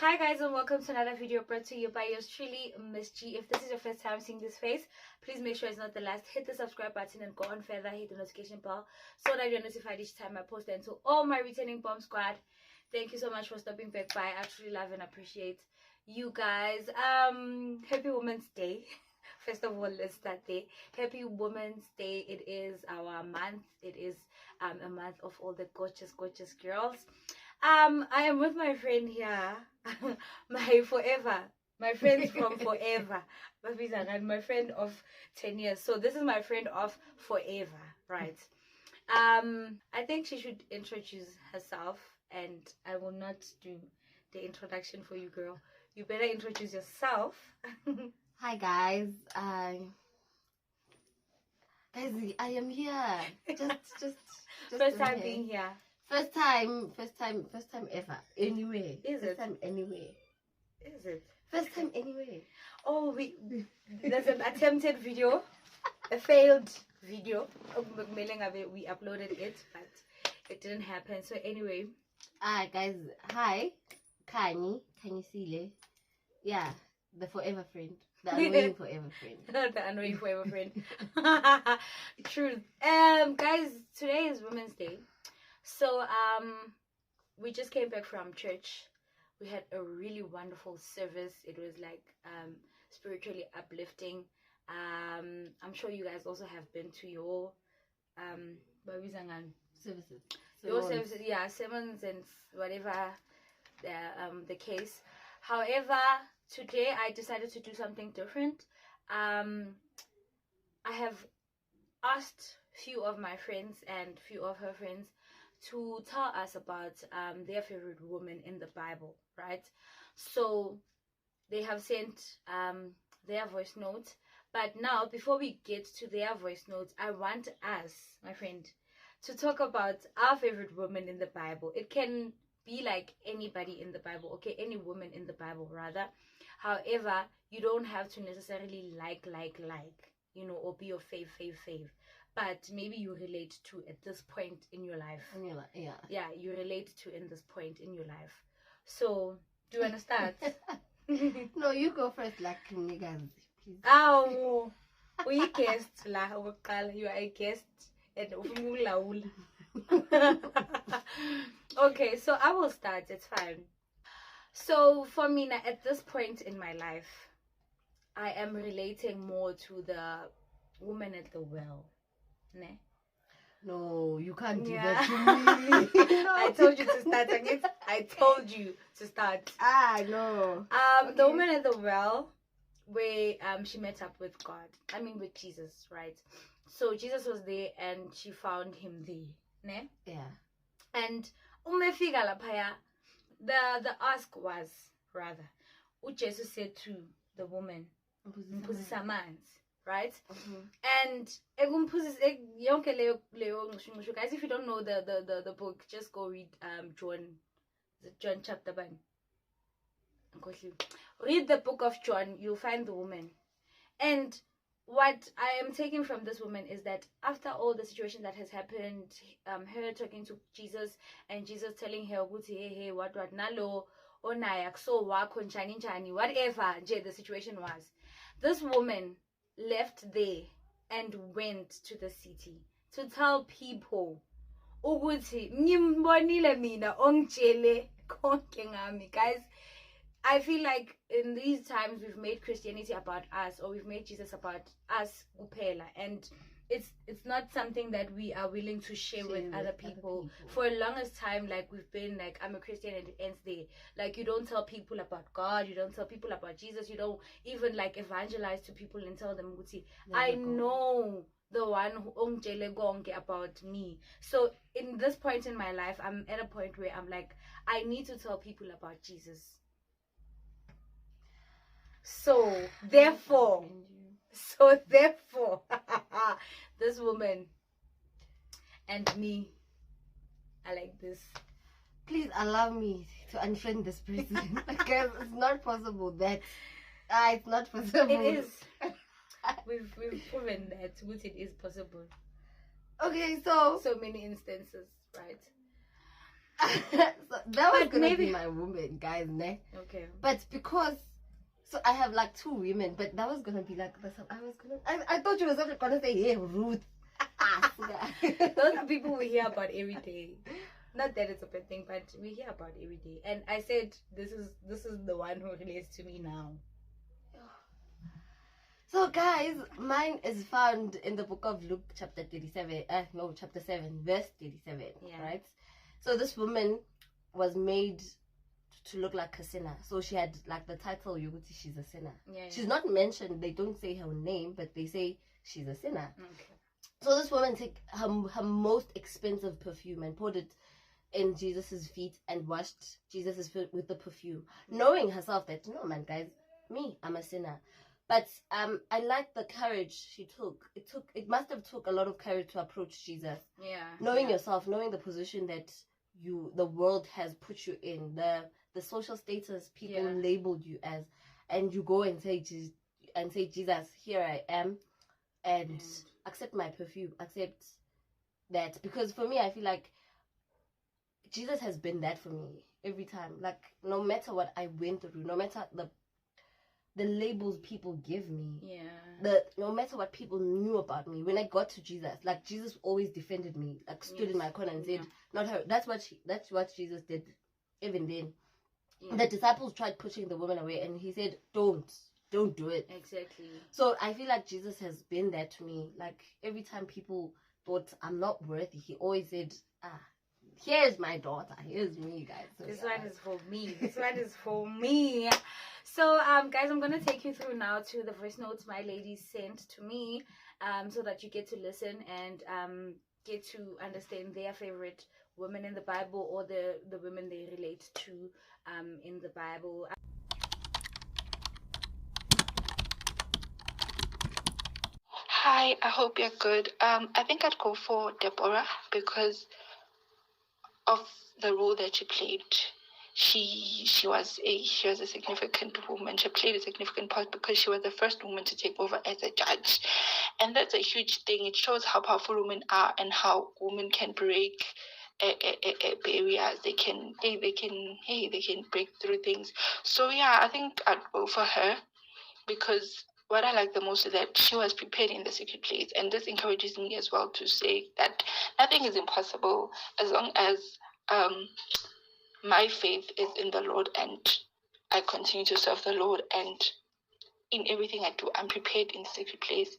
Hi guys, and welcome to another video brought to you by yours truly, Miss G. If this is your first time seeing this face, please make sure it's not the last. Hit the subscribe button and go on further. Hit the notification bell so that you're notified each time I post. And to all my returning bomb squad, thank you so much for stopping back by. I actually love and appreciate you guys. Happy Women's Day. First of all, let's start there. Happy Women's Day. It is our month. It is a month of all the gorgeous girls. I am with my friend here, my friends from forever, my friend of 10 years. So this is my friend of forever, right? I think she should introduce herself, and I will not do the introduction for you, girl. You better introduce yourself. Hi guys, guys, I am here. Just First time being here. First time ever. Anyway, Is first it? time anyway. Is it? First time anyway. Oh, there's an attempted video, a failed video. We uploaded it, but it didn't happen. So anyway, Guys, hi, Kanye Sile. Yeah, the forever friend, the annoying forever friend. the annoying forever friend. Truth. Guys, today is Women's Day. So we just came back from church. We had a really wonderful service. It was like spiritually uplifting. I'm sure you guys also have been to your Services. your services, yeah, sermons and whatever the case. However, today I decided to do something different. I have asked few of my friends and few of her friends to tell us about their favorite woman in the Bible, right? So they have sent their voice notes. But now, before we get to their voice notes, I want us, my friend, to talk about our favorite woman in the Bible. It can be like anybody in the Bible, okay? Any woman in the Bible, rather. However, you don't have to necessarily like, you know, or be your fave. But maybe you relate to at this point in your life. Yeah. Yeah, you relate to in this point in your life. So, do you want to start? No, you go first, like niggas, please. Oh, we guest la. You are a guest and okay, so I will start. It's fine. So for me now, at this point in my life, I am relating more to the woman at the well. Ne? No, you can't do Yeah. that to me. No, I told you to start. I told you to start. No. The woman at the well, where she met up with God. I mean with Jesus, right? So Jesus was there and she found him there. Ne? Yeah. And umefika laphaya, the ask was rather, uJesu said to the woman, "Mphuzisa amanzi," right? And yonke leyo ngisho, guys, if you don't know the book, just go read John chapter 1. Read the book of John, you'll find the woman. And what I am taking from this woman is that after all the situation that has happened, her talking to Jesus and Jesus telling her, hey, what nalo onaya so wakho njani, whatever the situation was, this woman left there and went to the city to tell people ukuthi ngimbonile mina ongitshele konke ngami. Guys, I feel like in these times we've made Christianity about us, or we've made Jesus about us kuphela, and it's not something that we are willing to share with other people. For the longest time, like, we've been like, I'm a Christian and it ends there. Like, you don't tell people about God, you don't tell people about Jesus, you don't even like evangelize to people and tell them ukuthi I know the one who ongitshele konke about me. So in this point in my life, I'm at a point where I'm like, I need to tell people about Jesus. So therefore, this woman and me are like this. Please allow me to unfriend this person because it's not possible that it's not possible. It is. We've proven that it is possible. Okay, so many instances, right? So that was But gonna maybe- be my woman, guys, ne? Okay. But because, so I have like 2 women, but that was gonna be like I thought you were gonna say, hey, Ruth. Those are people we hear about every day. Not that it's a bad thing, but we hear about every day. And I said this is the one who relates to me now. So guys, mine is found in the book of Luke chapter 37, chapter 7, verse 37, Yeah. right? So this woman was made to look like a sinner. So she had like the title, Yuguti, she's a sinner. Yeah. She's not mentioned, they don't say her name, but they say she's a sinner. Okay. So this woman took her most expensive perfume and poured it in Jesus's feet and washed Jesus's feet with the perfume, knowing herself that, no man, guys, me, I'm a sinner. But I like the courage she took. It must have took a lot of courage to approach Jesus. Yeah. Knowing yourself, knowing the position that the world has put you in, the social status people labeled you as, and you go and say Jesus, here I am, and accept my perfume, accept that. Because for me, I feel like Jesus has been that for me every time. Like, no matter what I went through, no matter the labels people give me, no matter what people knew about me, when I got to Jesus, like, Jesus always defended me, like, stood in my corner and said, not her. That's what Jesus did even then. The disciples tried pushing the woman away, and he said, don't do it. Exactly. So I feel like Jesus has been there to me. Like, every time people thought I'm not worthy, he always said, here's my daughter, here's me, guys. So, this one is for me. This one is for me. So, guys, I'm gonna take you through now to the voice notes my ladies sent to me, so that you get to listen and get to understand their favorite women in the Bible, or the women they relate to in the Bible. Hi, I hope you're good. I think I'd go for Deborah because of the role that she played. She was a significant woman. She played a significant part because she was the first woman to take over as a judge, and that's a huge thing. It shows how powerful women are and how women can break barriers. They can break through things. So yeah, I think I'd go for her because what I like the most is that she was prepared in the secret place, and this encourages me as well to say that nothing is impossible as long as my faith is in the Lord and I continue to serve the Lord, and in everything I do, I'm prepared in the secret place.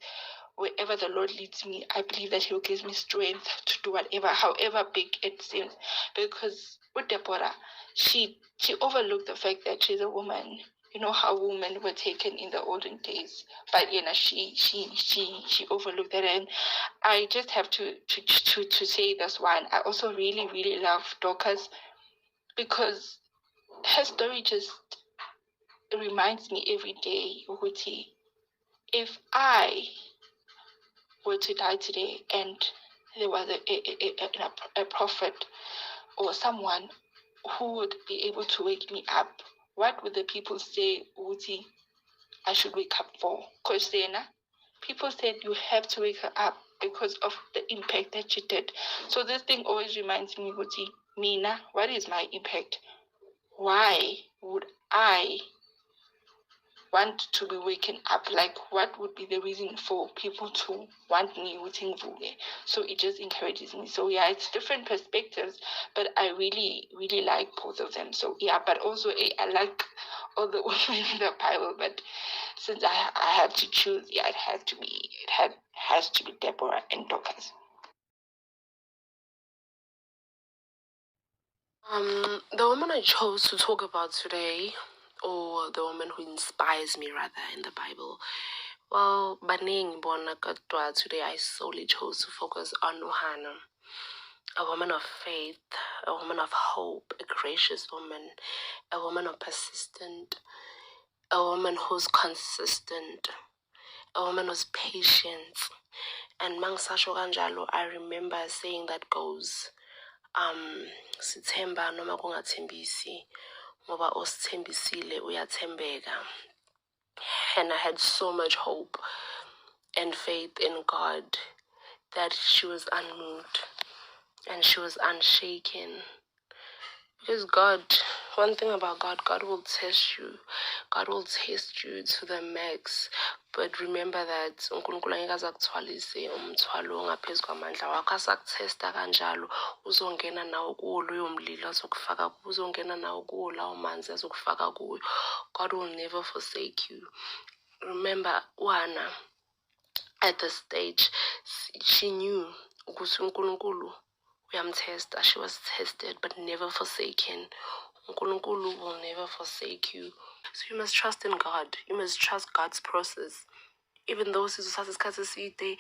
Wherever the Lord leads me, I believe that He will give me strength to do whatever, however big it seems. Because with Deborah, she overlooked the fact that she's a woman. You know how women were taken in the olden days, but she overlooked that, and I just have to say this one. I also really love Dorcas because her story just reminds me every day, Uguti, if I were to die today and there was a prophet or someone who would be able to wake me up, what would the people say, Uguti, I should wake up for? Because then people said you have to wake her up because of the impact that she did. So this thing always reminds me, Uguti, Mina, what is my impact? Why would I want to be waken up? Like, what would be the reason for people to want me waiting for me? So it just encourages me. So yeah, it's different perspectives, but I really like both of them. So yeah, but also I like all the women in the Bible, but since I have to choose, yeah, it has to be Deborah and Dorcas. The woman I chose to talk about today, or the woman who inspires me rather in the Bible, well, baning bona kadwa, today I solely chose to focus on Hannah, a woman of faith, a woman of hope, a gracious woman, a woman of persistent, a woman who's consistent, a woman who's patient. And Mangsasho Ganjalo, I remember saying that goes, sithemba noma kungathembisi ngoba osithembisile uyathembeka. And I had so much hope and faith in God that she was unmoved and she was unshaken Because God, one thing about God, God will test you. God will test you to the max. But remember that uNkulunkulu angeke azakuthwalise umthwalo ongaphezu kwamandla wakho. Asakuthesta kanjalo, uzongena nawo kuwo loyo mlilo azokufaka kuwo, uzongena nawo kuwo lawo manzi azokufaka kuwo. God will never forsake you. Remember, Hannah, at the stage, she knew ukuthi uNkulunkulu uyamtesta. She was tested but never forsaken. uNkulunkulu will never forsake you. So you must trust in God. You must trust God's process. Even though sizothatha isikhathi eside,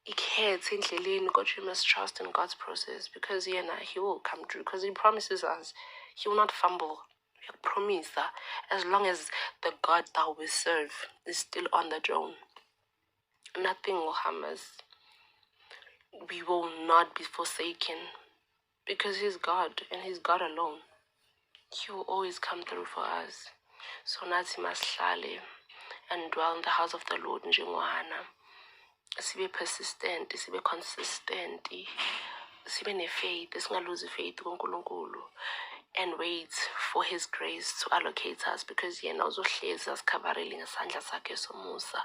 ikhethe endleleni, God, you must trust in God's process, because He will come through, because He promises us He will not fumble. He promise that as long as the God that we serve is still on the throne, nothing will harm us. We will not be forsaken, because He's God and He's God alone. He will always come through for us. So nathi masihlale and dwell in the house of the Lord njengoHana. Sibe persistent, sibe consistent, sibe ne-faith, singalose faith kuNkulunkulu, and wait for His grace to allocate us, because yena uzohlezi asikhavarele ngesandla sakhe somusa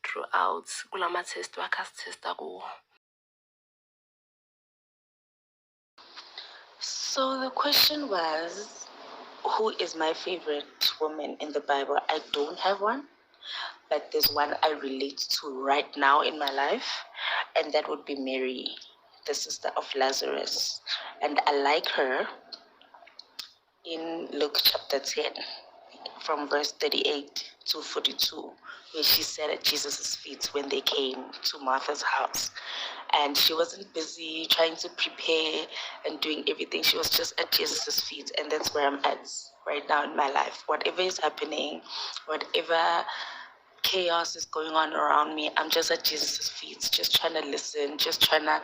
throughout kulama test wakhe asithesta kuwo. So the question was, who is my favorite woman in the Bible? I don't have one, but there's one I relate to right now in my life, and that would be Mary, the sister of Lazarus. And I like her in Luke chapter 10, from verse 38 to 42, where she sat at Jesus' feet when they came to Martha's house. And she wasn't busy trying to prepare and doing everything. She was just at Jesus' feet. And that's where I'm at right now in my life. Whatever is happening, whatever chaos is going on around me, I'm just at Jesus' feet, just trying to listen, just trying to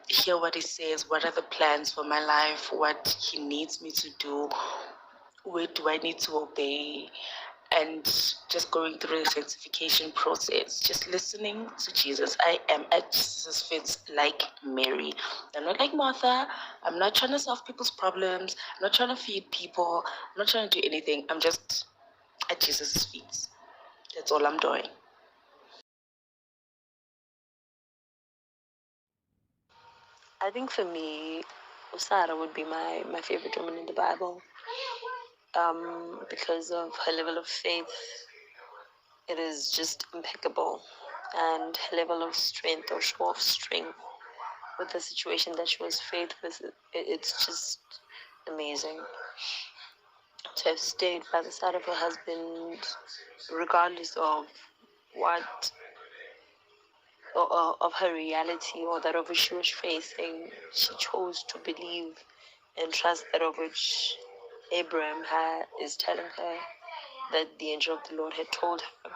hear what He says, what are the plans for my life, what He needs me to do, where do I need to obey, and just going through the sanctification process, just listening to Jesus. I am at Jesus' feet like Mary. I'm not like Martha. I'm not trying to solve people's problems. I'm not trying to feed people. I'm not trying to do anything. I'm just at Jesus' feet. That's all I'm doing. I think for me, Sarah would be my favorite woman in the Bible, because of her level of faith. It is just impeccable, and her level of strength, or show of strength, with the situation that she was faced with, it's just amazing. To have stayed by the side of her husband, regardless of what, or of her reality, or that of which she was facing, she chose to believe and trust that of which Abraham is telling her, that the angel of the Lord had told her.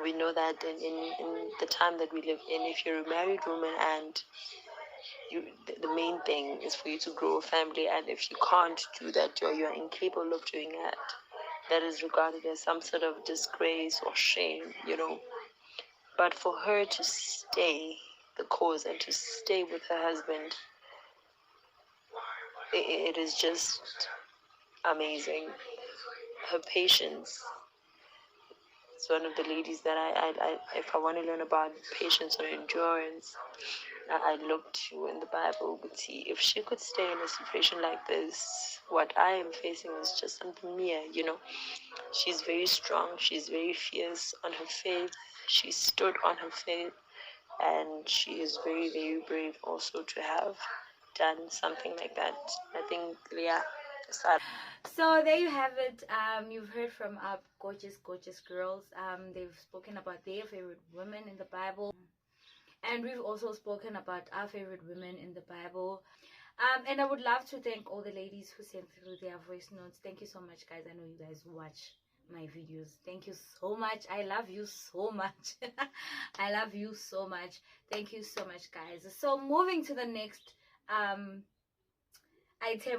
We know that in the time that we live in, if you're a married woman and the main thing is for you to grow a family, and if you can't do that, you're incapable of doing that, that is regarded as some sort of disgrace or shame. But for her to stay the course and to stay with her husband, it is just amazing. Her patience. It's one of the ladies that I if I want to learn about patience or endurance, I look to in the Bible to see if she could stay in a situation like this. What I am facing is just something mere. She's very strong. She's very fierce on her faith. She stood on her faith, and she is very, very brave also to have done something like that. I think, yeah. So there you have it. You've heard from our gorgeous girls. They've spoken about their favorite women in the Bible, and we've also spoken about our favorite women in the Bible. And I would love to thank all the ladies who sent through their voice notes. Thank you so much, guys. I know you guys watch my videos. Thank you so much. I love you so much. I love you so much. Thank you so much, guys. So moving to the next item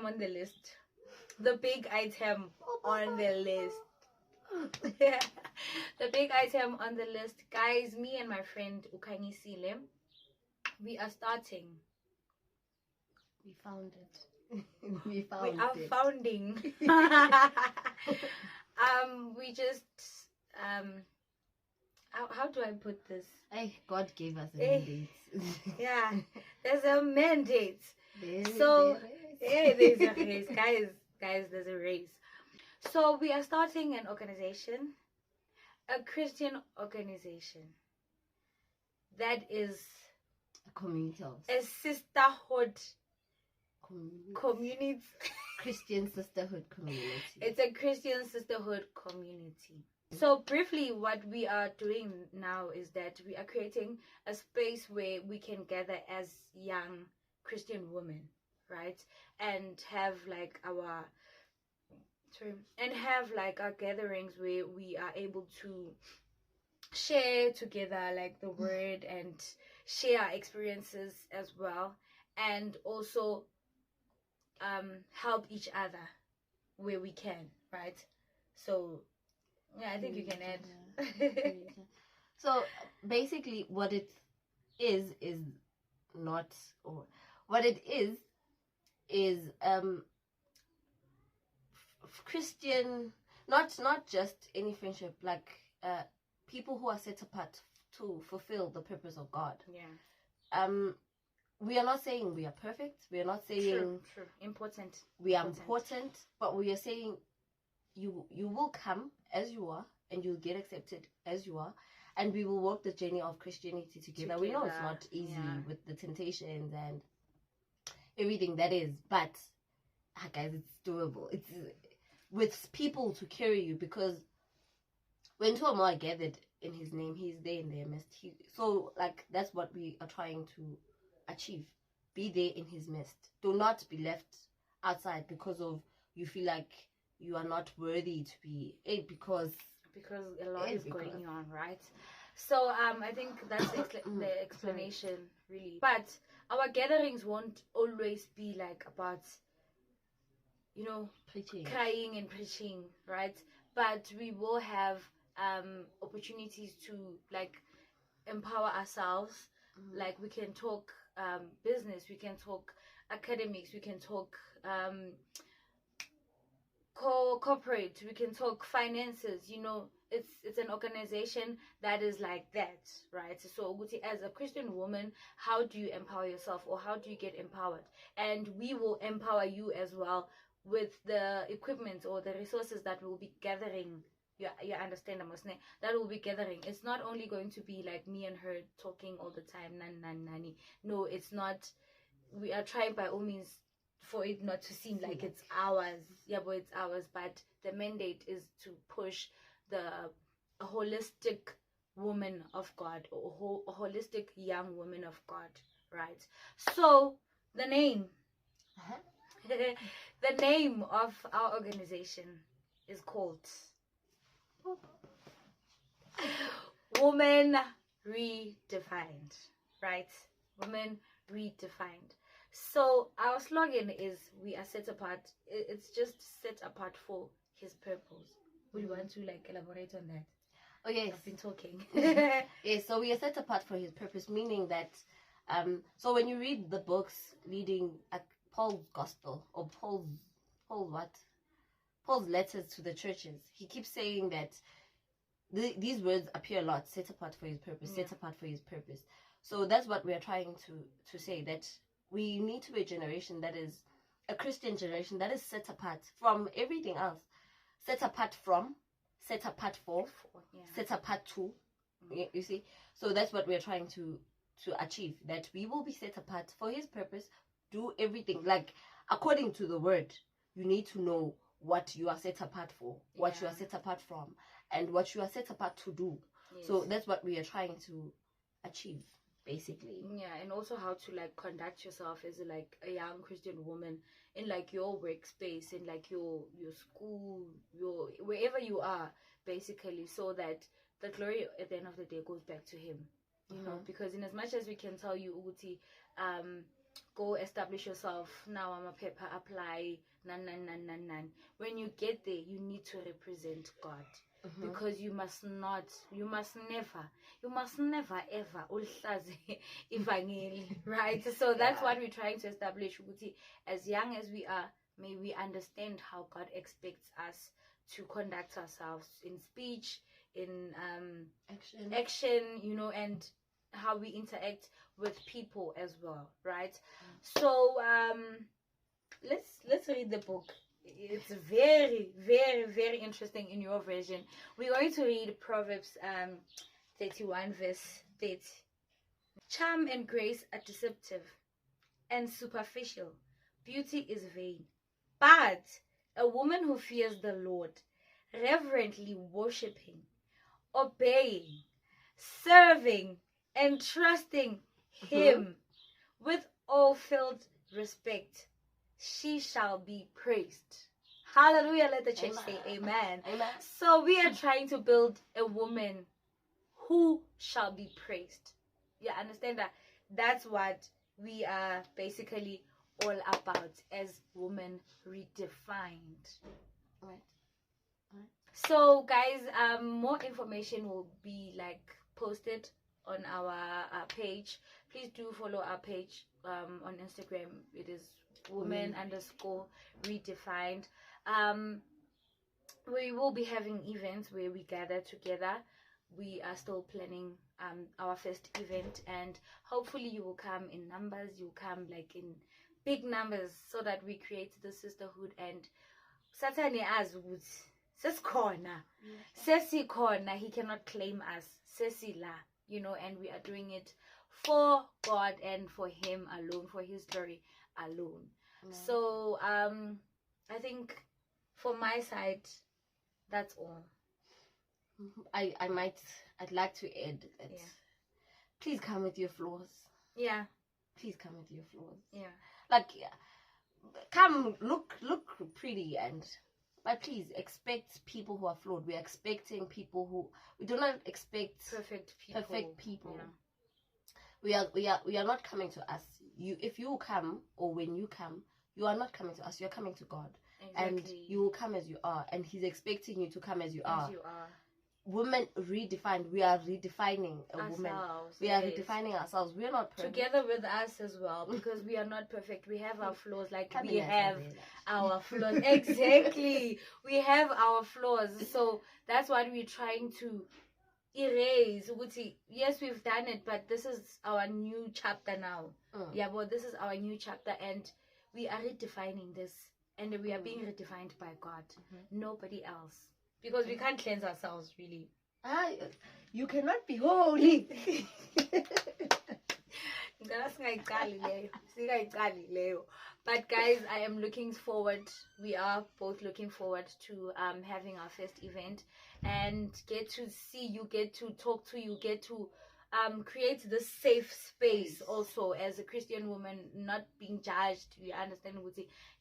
on the list. The big item on the list. The big item on the list, guys. Me and my friend Ukanyisile, we are starting. We found it. We we found are it. founding. We just how do I put this? Hey, God gave us a Eh, mandate. Yeah, there's a mandate. There So, is. yeah, there's a race, guys. There's a race. So we are starting an organization, a Christian organization that is A community of a sisterhood community. community. Christian sisterhood community. It's a Christian sisterhood community. So briefly, what we are doing now is that we are creating a space where we can gather as young Christian women, right? And have like our gatherings where we are able to share together like the word and share our experiences as well, and also help each other where we can, right? So yeah, I think you can add. So basically, what it is not, or what it is Christian, not just any friendship, like people who are set apart to fulfill the purpose of God. Yeah. We are not saying we are perfect. We are not saying true. Important. we are important, but we are saying you will come as you are, and you'll get accepted as you are, and we will walk the journey of Christianity together. We know it's not easy with the temptations and everything that is, but guys, it's doable. It's with people to carry you, because when two or more are gathered in his name, he's there in their midst. So like that's what we are trying to achieve. Be there in his midst. Do not be left outside because of you feel like you are not worthy to be it, because a lot is going on, right? So I think that's the explanation really. But our gatherings won't always be like about, you know, preaching, crying and preaching, right? But we will have opportunities to like empower ourselves. Like we can talk business, we can talk academics, we can talk corporate, we can talk finances. You know, it's an organization that is like that, right? So as a Christian woman, how do you empower yourself, or how do you get empowered? And we will empower you as well with the equipment or the resources that we'll be gathering. You understand, Amosne? That will be gathering. It's not only going to be like me and her talking all the time, nani. No, it's not. We are trying by all means for it not to seem like it's ours. Yeah, but it's ours. But the mandate is to push a holistic woman of God, or a holistic young woman of God, right? So the name, the name of our organization is called Woman Redefined, right? Woman Redefined. So our slogan is we are set apart. It's just set apart for his purpose. Would you want to like elaborate on that? Oh yes, I've been talking. Yes, so we are set apart for his purpose, meaning that so when you read the books leading Paul's gospel, or Paul's letters to the churches, he keeps saying that these words appear a lot: set apart for his purpose, set apart for his purpose. So that's what we are trying to say, that we need to be a generation that is a Christian generation that is set apart from everything else. Set apart from, set apart for, set apart to. You see? So that's what we're trying to achieve, that we will be set apart for his purpose, do everything. Like, according to the word, you need to know what you are set apart for, what you are set apart from, and what you are set apart to do. Yes. So that's what we are trying to achieve, basically. Yeah, and also how to like conduct yourself as like a young Christian woman in like your workspace, in like your school, your wherever you are, basically, so that the glory at the end of the day goes back to him. You know, because in as much as we can tell you, Uguti, go establish yourself. Now I'm a paper apply. Nan. When you get there, you need to represent God. Because you must never ever uhlaze ivangeli, right? So that's what we're trying to establish. As young as we are, may we understand how God expects us to conduct ourselves in speech, in action, and how we interact with people as well, right? So let's read the book. It's very, very, very interesting in your version. We're going to read Proverbs 31 verse 30. Charm and grace are deceptive and superficial. Beauty is vain. But a woman who fears the Lord, reverently worshipping, obeying, serving, and trusting Him with all filled respect, she shall be praised. Hallelujah. Let the church say amen. So we are trying to build a woman who shall be praised. Yeah, understand that? That's what we are basically all about as women redefined. Right. So guys, more information will be posted on our page. Please do follow our page on Instagram. It is women_redefined. We will be having events where we gather together. We are still planning our first event, and hopefully you will come in numbers. You come in big numbers, so that we create the sisterhood. And Satan as would sesikhona, he cannot claim us, sesila, and we are doing it for God and for Him alone, for His glory alone. So I think for my side, that's all. I'd like to add that please come with your flaws. Yeah. Please come with your flaws. Yeah. Come look pretty, but please expect people who are flawed. We are expecting people who, we do not expect perfect people. Yeah. We are not coming to us. If you come, or when you come, you are not coming to us. You are coming to God. Exactly. And you will come as you are, and He's expecting you to come as you are. You are. Women redefined. We are redefining woman. We are redefining ourselves. We are not perfect. Together with us as well, because we are not perfect. We have our flaws. We have our flaws. Exactly. We have our flaws. So that's what we're trying to erase. Yes, we've done it, but this is our new chapter now. Yeah, but this is our new chapter, and we are redefining this, and we are being redefined by God. Nobody else. Because we can't cleanse ourselves, really. You cannot be holy. But guys, I am looking forward. We are both looking forward to having our first event, and get to see you, get to talk to you, get to create this safe space also as a Christian woman, not being judged. You understand,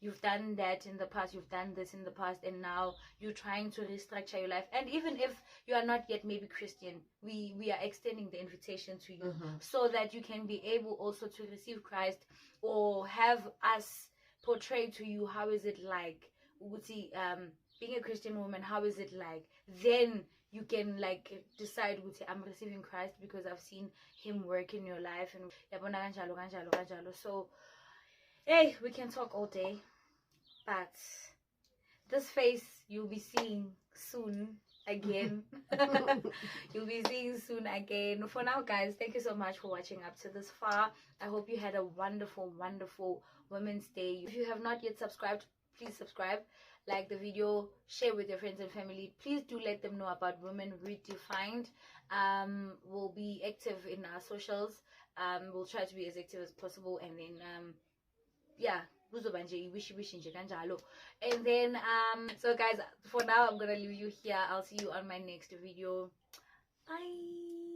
you've done that in the past, you've done this in the past, and now you're trying to restructure your life. And even if you are not yet maybe Christian, we are extending the invitation to you, so that you can be able also to receive Christ, or have us portray to you how is it like being a Christian woman, how is it like. Then you can decide, I'm receiving Christ because I've seen Him work in your life, and so hey, we can talk all day, but this face you'll be seeing soon again. You'll be seeing soon again. For now, guys, thank you so much for watching up to this far. I hope you had a wonderful Women's Day. If you have not yet subscribed, please subscribe, like the video, share with your friends and family. Please do let them know about Women Redefined. We'll be active in our socials. We'll try to be as active as possible, and then and then so guys, for now I'm gonna leave you here. I'll see you on my next video. Bye.